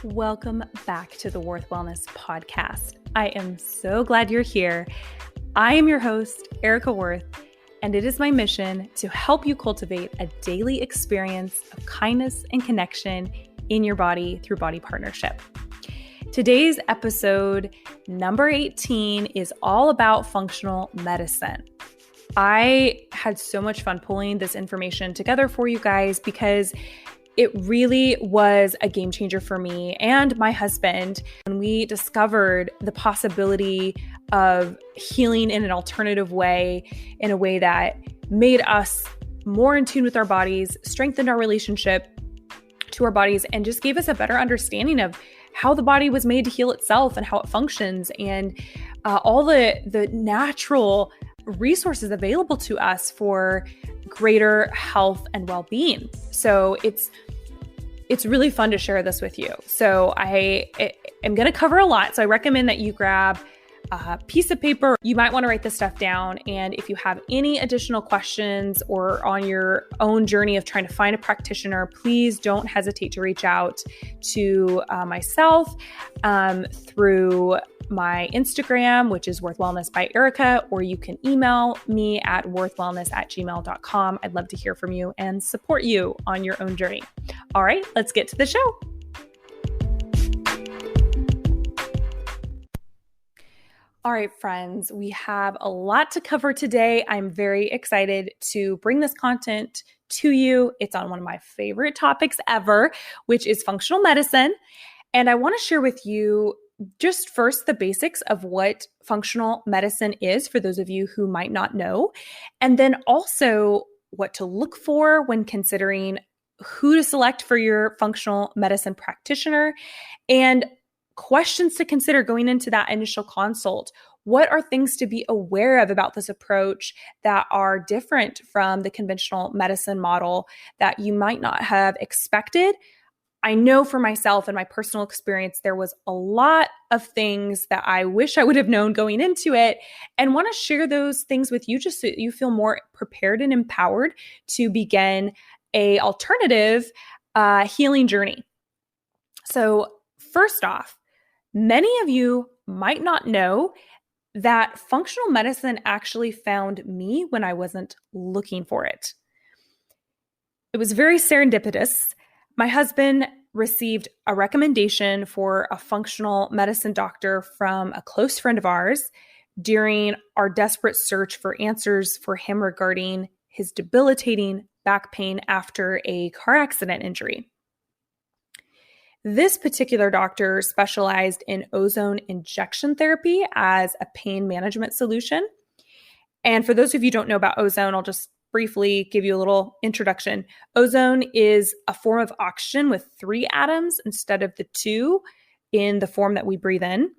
Welcome back to the Worth Wellness podcast. I am so glad you're here. I am your host, Erica Worth, and it is my mission to help you cultivate a daily experience of kindness and connection in your body through body partnership. Today's episode, number 18, is all about functional medicine. I had so much fun pulling this information together for you guys because it really was a game changer for me and my husband when we discovered the possibility of healing in an alternative way, in a way that made us more in tune with our bodies, strengthened our relationship to our bodies, and just gave us a better understanding of how the body was made to heal itself and how it functions, and all the natural resources available to us for greater health and well-being. So it's really fun to share this with you. So I am going to cover a lot. So I recommend that you grab a piece of paper. You might want to write this stuff down. And if you have any additional questions or on your own journey of trying to find a practitioner, please don't hesitate to reach out to myself through my Instagram, which is Worth Wellness by Erica, or you can email me at worthwellness@gmail.com. I'd love to hear from you and support you on your own journey. All right, let's get to the show. All right, friends, we have a lot to cover today. I'm very excited to bring this content to you. It's on one of my favorite topics ever, which is functional medicine. And I want to share with you just first the basics of what functional medicine is for those of you who might not know, and then also what to look for when considering who to select for your functional medicine practitioner, and questions to consider going into that initial consult. What are things to be aware of about this approach that are different from the conventional medicine model that you might not have expected? I know for myself and my personal experience, there was a lot of things that I wish I would have known going into it, and want to share those things with you just so that you feel more prepared and empowered to begin a alternative healing journey. So first off, many of you might not know that functional medicine actually found me when I wasn't looking for it. It was very serendipitous. My husband received a recommendation for a functional medicine doctor from a close friend of ours during our desperate search for answers for him regarding his debilitating back pain after a car accident injury. This particular doctor specialized in ozone injection therapy as a pain management solution. And for those of you who don't know about ozone, I'll just briefly give you a little introduction. Ozone is a form of oxygen with 3 atoms instead of the 2 in the form that we breathe in.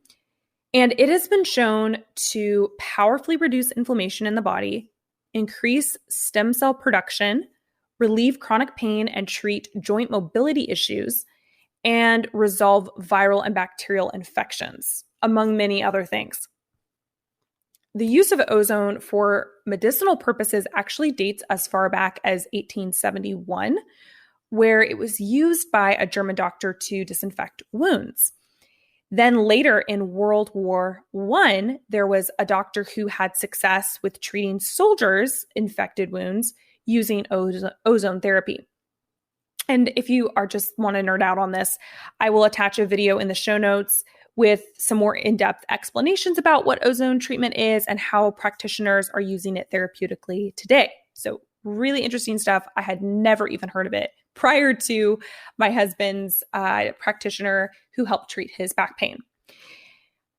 And it has been shown to powerfully reduce inflammation in the body, increase stem cell production, relieve chronic pain and treat joint mobility issues, and resolve viral and bacterial infections, among many other things. The use of ozone for medicinal purposes actually dates as far back as 1871, where it was used by a German doctor to disinfect wounds. Then later in World War I, there was a doctor who had success with treating soldiers' infected wounds using ozone therapy. And if you are just want to nerd out on this, I will attach a video in the show notes with some more in-depth explanations about what ozone treatment is and how practitioners are using it therapeutically today. So really interesting stuff. I had never even heard of it prior to my husband's practitioner who helped treat his back pain.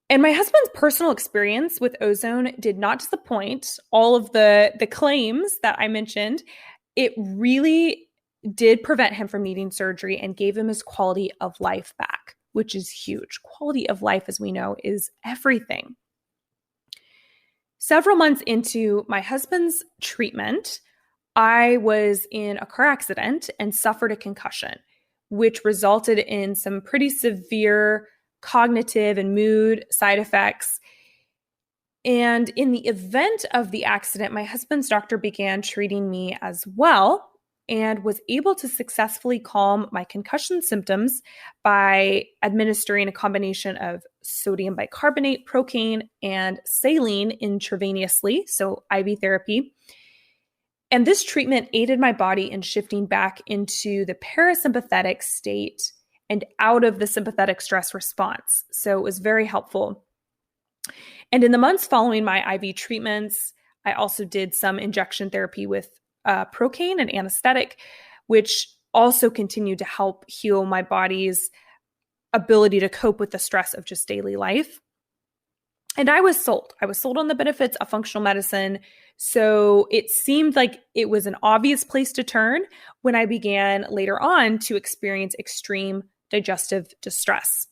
And my husband's personal experience with ozone did not disappoint. All of the claims that I mentioned, it really did prevent him from needing surgery and gave him his quality of life back, which is huge. Quality of life, as we know, is everything. Several months into my husband's treatment, I was in a car accident and suffered a concussion, which resulted in some pretty severe cognitive and mood side effects. And in the event of the accident, my husband's doctor began treating me as well. and was able to successfully calm my concussion symptoms by administering a combination of sodium bicarbonate, procaine, and saline intravenously, so IV therapy. And this treatment aided my body in shifting back into the parasympathetic state and out of the sympathetic stress response. So it was very helpful. And in the months following my IV treatments, I also did some injection therapy with procaine and anesthetic, which also continued to help heal my body's ability to cope with the stress of just daily life. And I was sold. I was sold on the benefits of functional medicine. So it seemed like it was an obvious place to turn when I began later on to experience extreme digestive distress,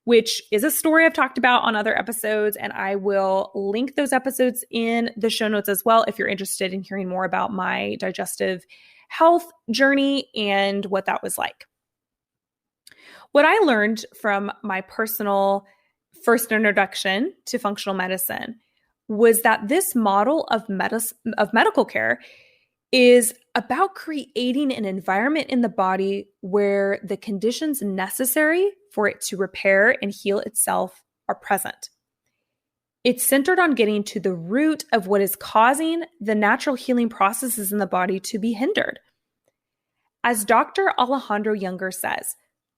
which is a story I've talked about on other episodes. And I will link those episodes in the show notes as well if you're interested in hearing more about my digestive health journey and what that was like. What I learned from my personal first introduction to functional medicine was that this model of medical care is about creating an environment in the body where the conditions necessary for it to repair and heal itself are present. It's centered on getting to the root of what is causing the natural healing processes in the body to be hindered. As Dr. Alejandro Younger says,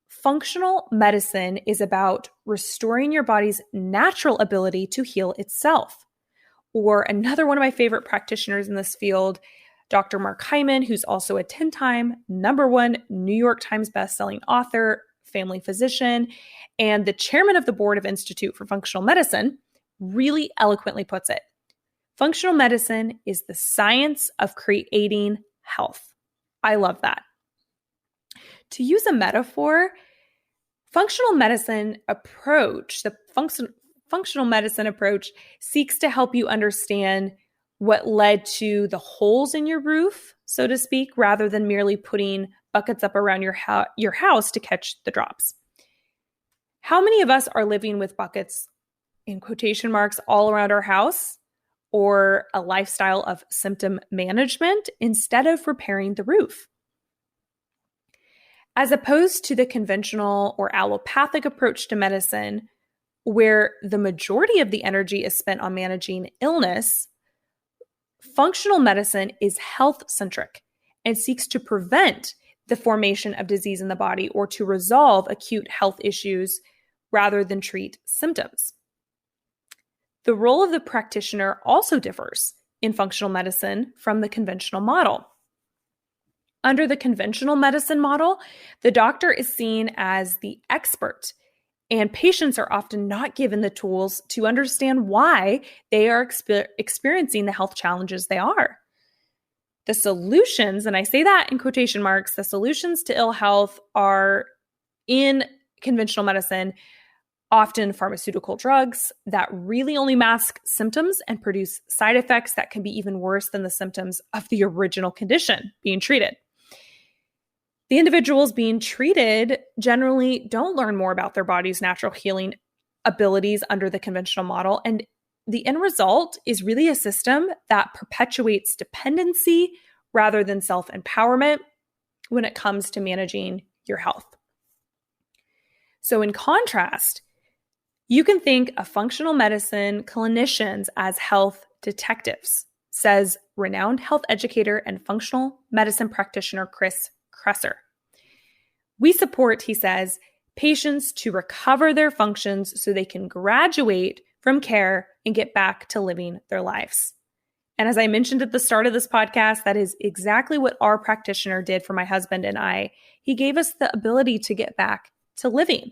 functional medicine is about restoring your body's natural ability to heal itself. Or another one of my favorite practitioners in this field, Dr. Mark Hyman, who's also a 10-time #1 New York Times bestselling author, family physician, and the chairman of the board of Institute for Functional Medicine, really eloquently puts it. Functional medicine is the science of creating health. I love that. To use a metaphor, functional medicine approach seeks to help you understand what led to the holes in your roof, so to speak, rather than merely putting buckets up around your house to catch the drops. How many of us are living with buckets, in quotation marks, all around our house, or a lifestyle of symptom management instead of repairing the roof? As opposed to the conventional or allopathic approach to medicine, where the majority of the energy is spent on managing illness, functional medicine is health-centric and seeks to prevent the formation of disease in the body or to resolve acute health issues rather than treat symptoms. The role of the practitioner also differs in functional medicine from the conventional model. Under the conventional medicine model, the doctor is seen as the expert, and patients are often not given the tools to understand why they are experiencing the health challenges they are. The solutions, and I say that in quotation marks, the solutions to ill health are in conventional medicine often pharmaceutical drugs that really only mask symptoms and produce side effects that can be even worse than the symptoms of the original condition being treated. The individuals being treated generally don't learn more about their body's natural healing abilities under the conventional model, and the end result is really a system that perpetuates dependency rather than self-empowerment when it comes to managing your health. So in contrast, you can think of functional medicine clinicians as health detectives, says renowned health educator and functional medicine practitioner Chris Kresser. We support, he says, patients to recover their functions so they can graduate from care and get back to living their lives. And as I mentioned at the start of this podcast, that is exactly what our practitioner did for my husband and I. He gave us the ability to get back to living.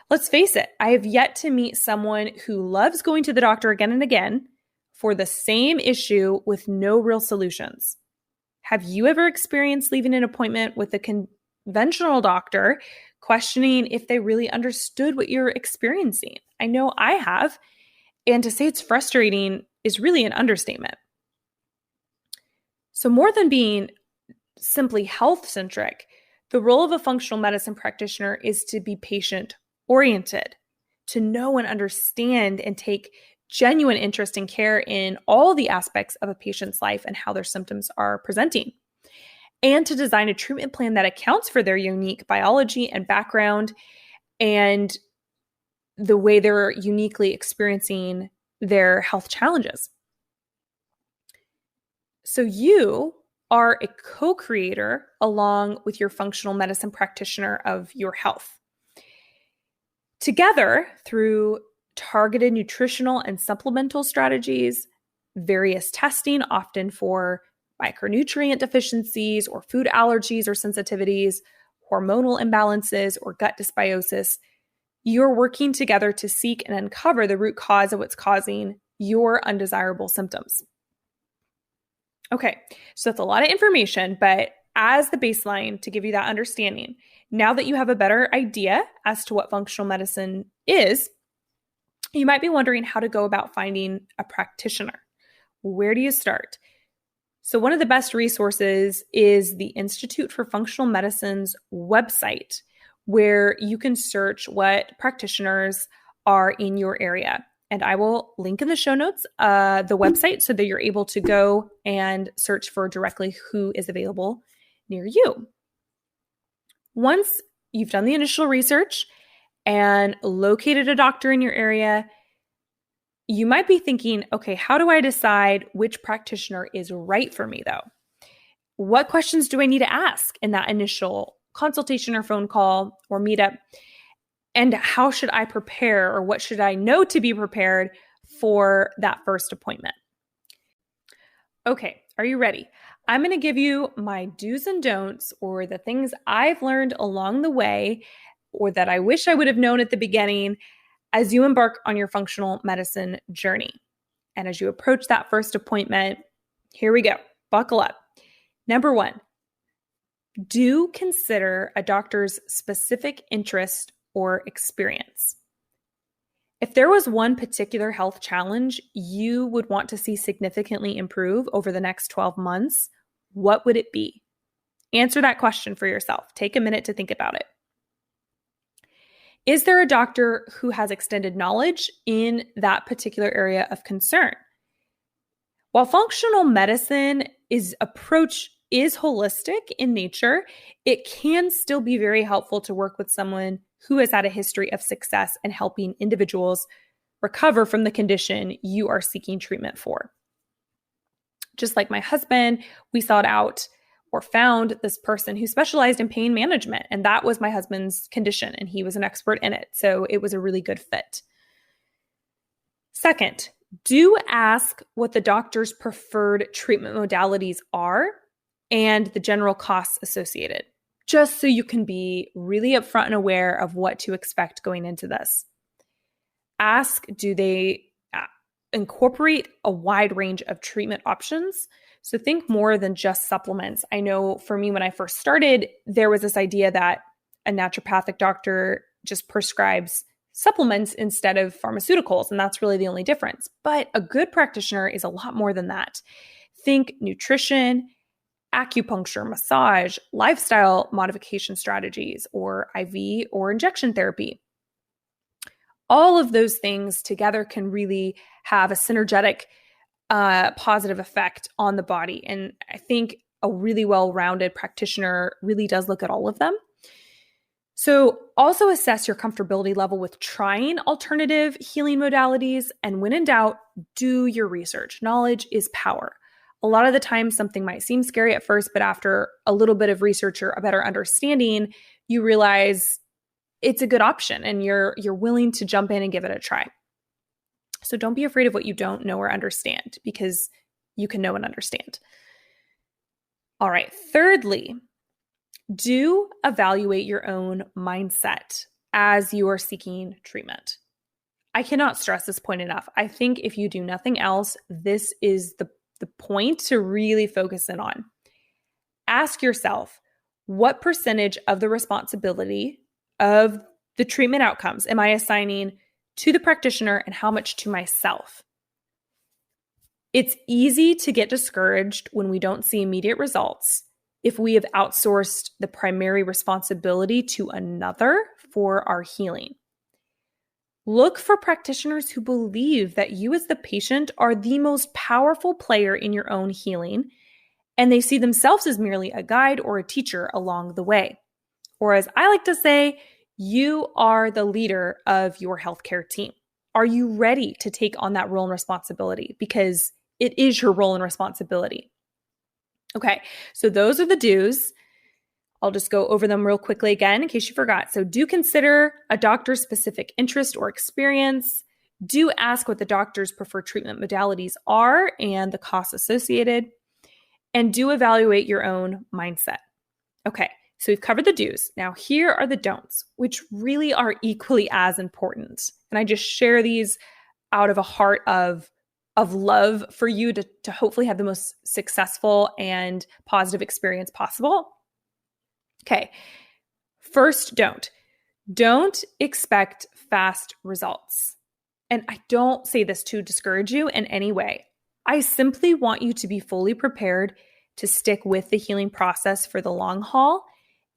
Let's face it, I have yet to meet someone who loves going to the doctor again and again for the same issue with no real solutions. Have you ever experienced leaving an appointment with a conventional doctor questioning if they really understood what you're experiencing? I know I have, and to say it's frustrating is really an understatement. So more than being simply health-centric, the role of a functional medicine practitioner is to be patient-oriented, to know and understand and take genuine interest and care in all the aspects of a patient's life and how their symptoms are presenting. and to design a treatment plan that accounts for their unique biology and background and the way they're uniquely experiencing their health challenges. So you are a co-creator along with your functional medicine practitioner of your health. Together, through targeted nutritional and supplemental strategies, various testing, often for micronutrient deficiencies or food allergies or sensitivities, hormonal imbalances, or gut dysbiosis, you're working together to seek and uncover the root cause of what's causing your undesirable symptoms. Okay, so that's a lot of information, but as the baseline to give you that understanding, now that you have a better idea as to what functional medicine is, you might be wondering how to go about finding a practitioner. Where do you start? So one of the best resources is the Institute for Functional Medicine's website, where you can search what practitioners are in your area. And I will link in the show notes the website so that you're able to go and search for directly who is available near you. Once you've done the initial research and located a doctor in your area, you might be thinking, okay, how do I decide which practitioner is right for me though? What questions do I need to ask in that initial consultation or phone call or meetup? And how should I prepare, or what should I know to be prepared for that first appointment? Okay, are you ready? I'm going to give you my do's and don'ts, or the things I've learned along the way, or that I wish I would have known at the beginning as you embark on your functional medicine journey. And as you approach that first appointment, here we go. Buckle up. Number 1, do consider a doctor's specific interest or experience. If there was one particular health challenge you would want to see significantly improve over the next 12 months, what would it be? Answer that question for yourself. Take a minute to think about it. Is there a doctor who has extended knowledge in that particular area of concern? While functional medicine approach is holistic in nature, it can still be very helpful to work with someone who has had a history of success in helping individuals recover from the condition you are seeking treatment for. Just like my husband, we sought out or found this person who specialized in pain management, and that was my husband's condition, and he was an expert in it. So it was a really good fit. Second, do ask what the doctor's preferred treatment modalities are and the general costs associated, just so you can be really upfront and aware of what to expect going into this. Ask, do they incorporate a wide range of treatment options? So think more than just supplements. I know for me, when I first started, there was this idea that a naturopathic doctor just prescribes supplements instead of pharmaceuticals, and that's really the only difference. But a good practitioner is a lot more than that. Think nutrition, acupuncture, massage, lifestyle modification strategies, or IV or injection therapy. All of those things together can really have a synergetic positive effect on the body. And I think a really well-rounded practitioner really does look at all of them. So also assess your comfortability level with trying alternative healing modalities. And when in doubt, do your research. Knowledge is power. A lot of the time, something might seem scary at first, but after a little bit of research or a better understanding, you realize it's a good option and you're willing to jump in and give it a try. So don't be afraid of what you don't know or understand, because you can know and understand. All right. Thirdly, do evaluate your own mindset as you are seeking treatment. I cannot stress this point enough. I think if you do nothing else, this is the point to really focus in on. Ask yourself, what percentage of the responsibility of the treatment outcomes am I assigning to the practitioner and how much to myself? It's easy to get discouraged when we don't see immediate results if we have outsourced the primary responsibility to another for our healing. Look for practitioners who believe that you as the patient are the most powerful player in your own healing and they see themselves as merely a guide or a teacher along the way. Or as I like to say, you are the leader of your healthcare team. Are you ready to take on that role and responsibility? Because it is your role and responsibility. Okay, so those are the do's. I'll just go over them real quickly again in case you forgot. So do consider a doctor's specific interest or experience. Do ask what the doctor's preferred treatment modalities are and the costs associated. And do evaluate your own mindset. Okay, so we've covered the do's. Now here are the don'ts, which really are equally as important. And I just share these out of a heart of love for you to hopefully have the most successful and positive experience possible. Okay, first don't expect fast results. And I don't say this to discourage you in any way. I simply want you to be fully prepared to stick with the healing process for the long haul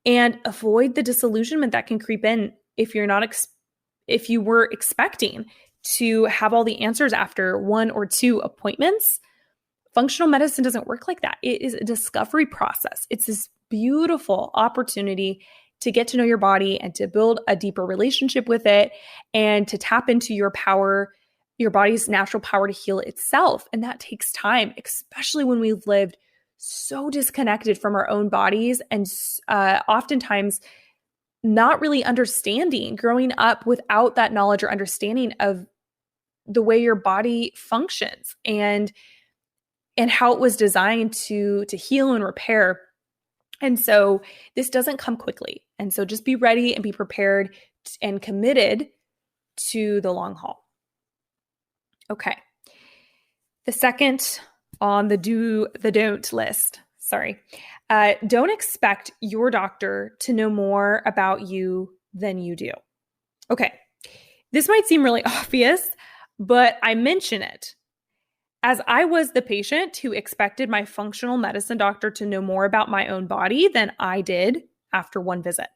and avoid the disillusionment that can creep in if you were expecting to have all the answers after 1 or 2 appointments. Functional medicine doesn't work like that. It is a discovery process. It's this beautiful opportunity to get to know your body and to build a deeper relationship with it and to tap into your power, your body's natural power to heal itself. And that takes time, especially when we've lived so disconnected from our own bodies and oftentimes not really understanding, growing up without that knowledge or understanding of the way your body functions and how it was designed to heal and repair. And so this doesn't come quickly. And so just be ready and be prepared and committed to the long haul. Okay. The second on the don't list, don't expect your doctor to know more about you than you do. Okay. This might seem really obvious, but I mention it as I was the patient who expected my functional medicine doctor to know more about my own body than I did after one visit.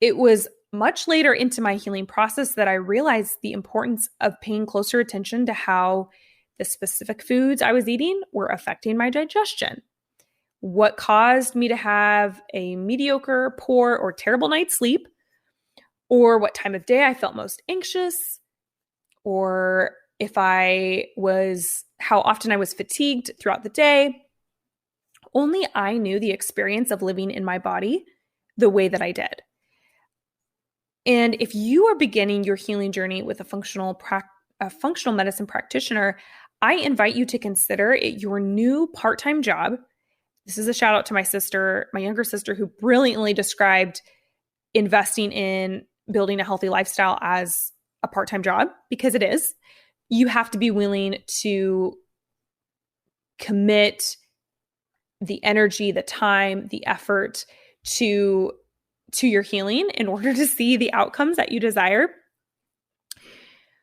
It was much later into my healing process that I realized the importance of paying closer attention to how the specific foods I was eating were affecting my digestion, what caused me to have a mediocre, poor, or terrible night's sleep, or what time of day I felt most anxious, or how often I was fatigued throughout the day. Only I knew the experience of living in my body the way that I did. And if you are beginning your healing journey with a functional medicine practitioner, I invite you to consider it your new part-time job. This is a shout out to my sister, my younger sister, who brilliantly described investing in building a healthy lifestyle as a part-time job, because it is. You have to be willing to commit the energy, the time, the effort to your healing in order to see the outcomes that you desire.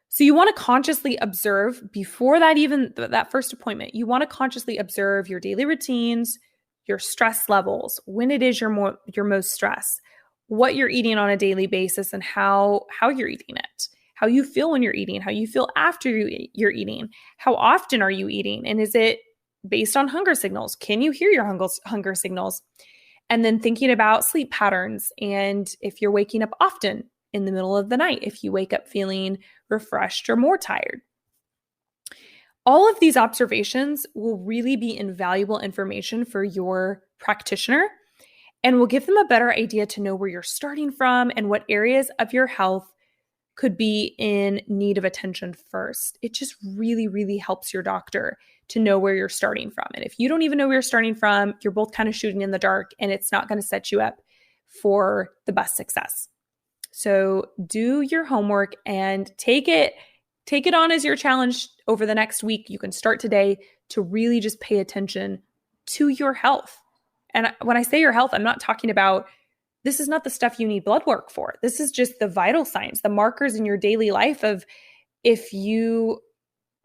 So you want to consciously observe before that first appointment. You want to consciously observe your daily routines, your stress levels, when it is your most stress, what you're eating on a daily basis, and how you're eating it. How you feel when you're eating, how you feel after you're eating, how often are you eating, and is it based on hunger signals? Can you hear your hunger signals? And then thinking about sleep patterns and if you're waking up often in the middle of the night, if you wake up feeling refreshed or more tired. All of these observations will really be invaluable information for your practitioner and will give them a better idea to know where you're starting from and what areas of your health could be in need of attention first. It just really, really helps your doctor to know where you're starting from. And if you don't even know where you're starting from, you're both kind of shooting in the dark and it's not going to set you up for the best success. So do your homework and take it on as your challenge over the next week. You can start today to really just pay attention to your health. And when I say your health, I'm not talking about this is not the stuff you need blood work for. This is just the vital signs, the markers in your daily life of if you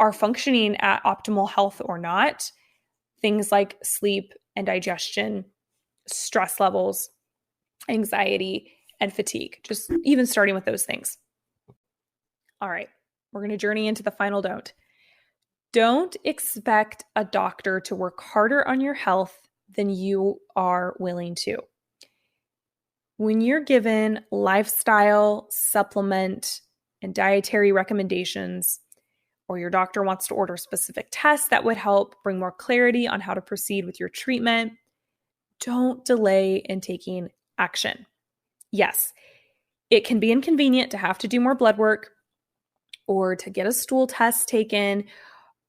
are functioning at optimal health or not. Things like sleep and digestion, stress levels, anxiety, and fatigue. Just even starting with those things. All right, we're going to journey into the final don't. Don't expect a doctor to work harder on your health than you are willing to. When you're given lifestyle, supplement, and dietary recommendations, or your doctor wants to order specific tests that would help bring more clarity on how to proceed with your treatment, don't delay in taking action. Yes, it can be inconvenient to have to do more blood work or to get a stool test taken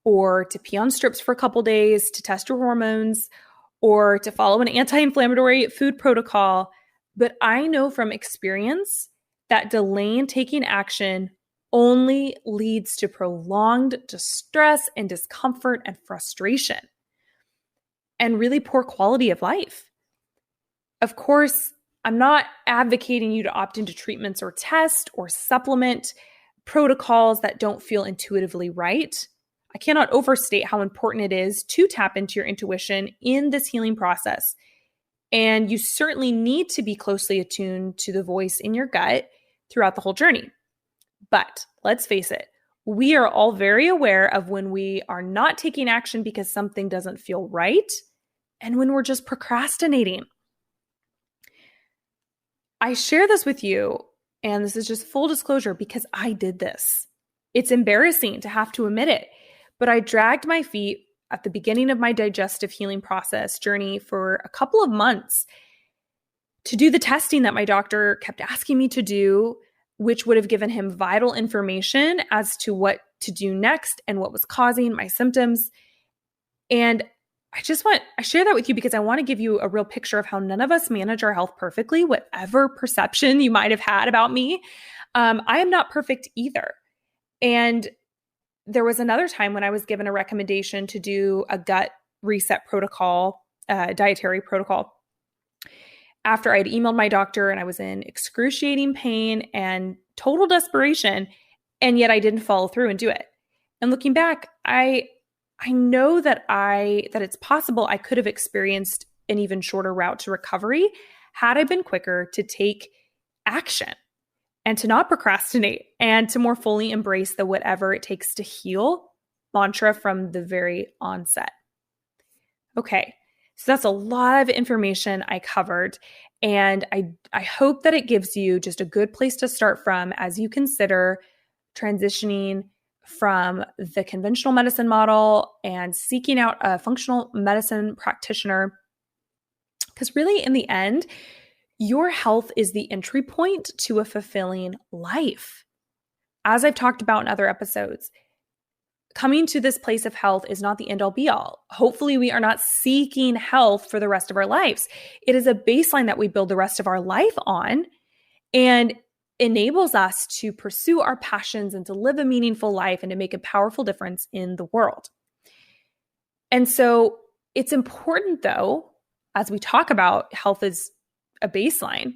or to pee on strips for a couple days to test your hormones or to follow an anti-inflammatory food protocol. But I know from experience that delaying taking action only leads to prolonged distress and discomfort and frustration and really poor quality of life. Of course, I'm not advocating you to opt into treatments or test or supplement protocols that don't feel intuitively right. I cannot overstate how important it is to tap into your intuition in this healing process. And you certainly need to be closely attuned to the voice in your gut throughout the whole journey. But let's face it, we are all very aware of when we are not taking action because something doesn't feel right and when we're just procrastinating. I share this with you, and this is just full disclosure because I did this. It's embarrassing to have to admit it, but I dragged my feet at the beginning of my digestive healing process journey for a couple of months to do the testing that my doctor kept asking me to do, which would have given him vital information as to what to do next and what was causing my symptoms. And I share that with you because I want to give you a real picture of how none of us manage our health perfectly, whatever perception you might have had about me. I am not perfect either. And there was another time when I was given a recommendation to do a gut reset protocol, dietary protocol, after I'd emailed my doctor and I was in excruciating pain and total desperation, and yet I didn't follow through and do it. And looking back, I know that it's possible I could have experienced an even shorter route to recovery had I been quicker to take action and to not procrastinate and to more fully embrace the whatever it takes to heal mantra from the very onset. Okay, so that's a lot of information I covered, and I hope that it gives you just a good place to start from as you consider transitioning from the conventional medicine model and seeking out a functional medicine practitioner. Because really, in the end, your health is the entry point to a fulfilling life. As I've talked about in other episodes, coming to this place of health is not the end all be all. Hopefully, we are not seeking health for the rest of our lives. It is a baseline that we build the rest of our life on and enables us to pursue our passions and to live a meaningful life and to make a powerful difference in the world. And so it's important, though, as we talk about health as a baseline,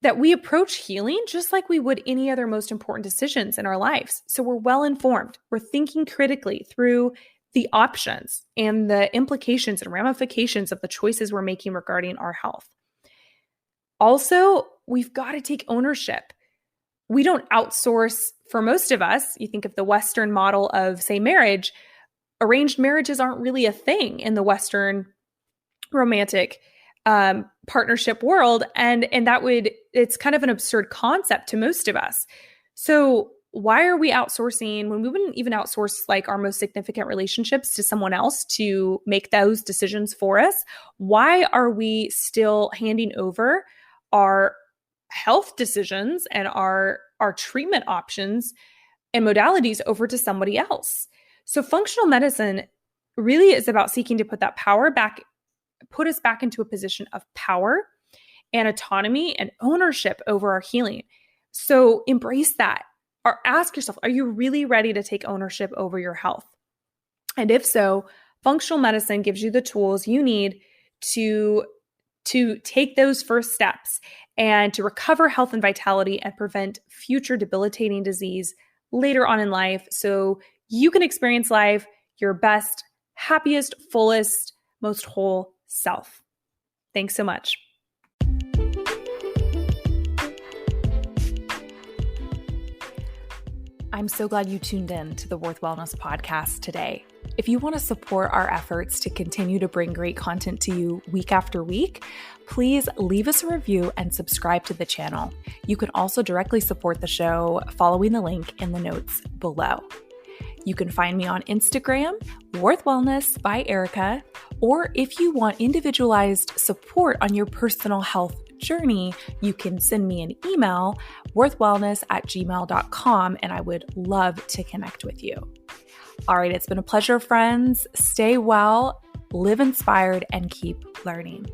that we approach healing just like we would any other most important decisions in our lives. So we're well informed. We're thinking critically through the options and the implications and ramifications of the choices we're making regarding our health. Also, we've got to take ownership. We don't outsource, for most of us, you think of the Western model of, say, marriage, arranged marriages aren't really a thing in the Western romantic partnership world. And it's kind of an absurd concept to most of us. So why are we outsourcing when we wouldn't even outsource like our most significant relationships to someone else to make those decisions for us? Why are we still handing over our health decisions and our treatment options and modalities over to somebody else? So functional medicine really is about seeking to put us back into a position of power and autonomy and ownership over our healing. So embrace that, or ask yourself, are you really ready to take ownership over your health? And if so, functional medicine gives you the tools you need to take those first steps and to recover health and vitality and prevent future debilitating disease later on in life so you can experience life your best, happiest, fullest, most whole self. Thanks so much. I'm so glad you tuned in to the Worth Wellness podcast today. If you want to support our efforts to continue to bring great content to you week after week, please leave us a review and subscribe to the channel. You can also directly support the show following the link in the notes below. You can find me on Instagram, Worth Wellness by Erica, or if you want individualized support on your personal health journey, you can send me an email, worthwellness@gmail.com, and I would love to connect with you. All right, it's been a pleasure, friends. Stay well, live inspired, and keep learning.